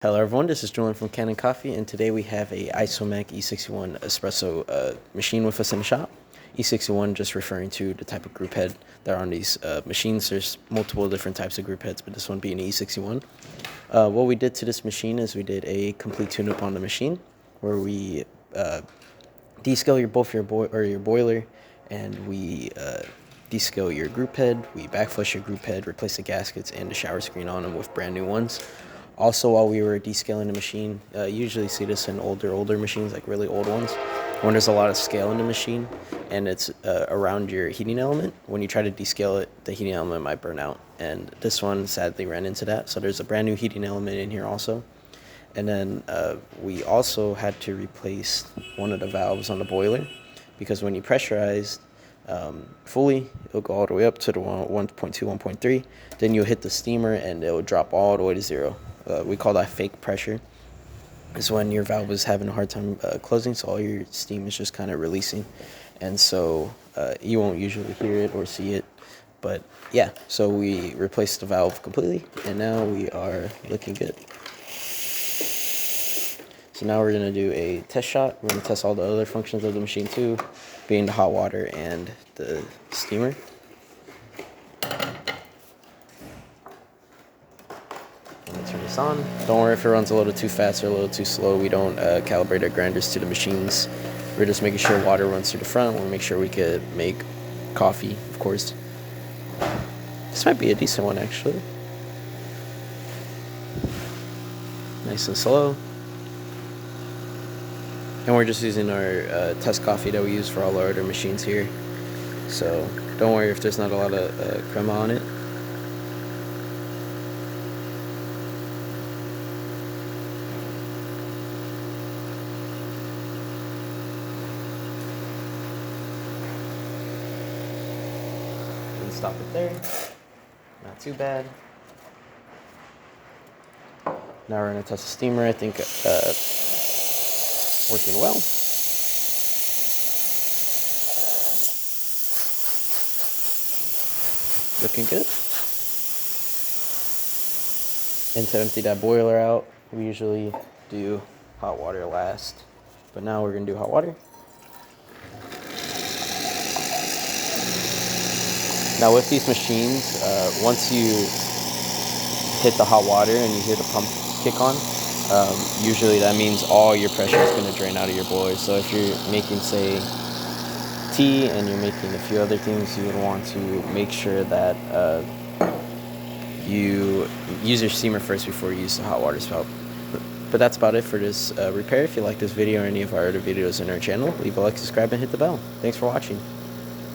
Hello everyone, this is Julian from Kanen Coffee, and today we have a Isomac E61 Espresso machine with us in the shop. E61 just referring to the type of group head that are on these machines. There's multiple different types of group heads, but this one being E61. What we did to this machine is we did a complete tune-up on the machine, where we descale your boiler, and we descale your group head. We backflush your group head, replace the gaskets and the shower screen on them with brand new ones. Also, while we were descaling the machine, you usually see this in older machines, like really old ones, when there's a lot of scale in the machine and it's around your heating element. When you try to descale it, the heating element might burn out. And this one sadly ran into that. So there's a brand new heating element in here also. And then we also had to replace one of the valves on the boiler, because when you pressurize fully, it'll go all the way up to the 1.2, 1.3. Then you'll hit the steamer and it'll drop all the way to zero. We call that fake pressure. It's when your valve is having a hard time closing, so all your steam is just kind of releasing. And so you won't usually hear it or see it. But yeah, so we replaced the valve completely, and now we are looking good. So now we're going to do a test shot. We're going to test all the other functions of the machine too, being the hot water and the steamer. Turn this on. Don't worry if it runs a little too fast or a little too slow. We don't calibrate our grinders to the machines. We're just making sure water runs through the front. We'll make sure we could make coffee, of course. This might be a decent one, actually. Nice and slow. And we're just using our test coffee that we use for all our other machines here. So don't worry if there's not a lot of crema on it. Stop it there. Not too bad. Now we're going to test the steamer. I think working well. Looking good. And to empty that boiler out, we usually do hot water last. But now we're going to do hot water. Now with these machines, once you hit the hot water and you hear the pump kick on, usually that means all your pressure is going to drain out of your boiler. So if you're making, say, tea and you're making a few other things, you would want to make sure that you use your steamer first before you use the hot water spout. But that's about it for this repair. If you like this video or any of our other videos in our channel, leave a like, subscribe, and hit the bell. Thanks for watching.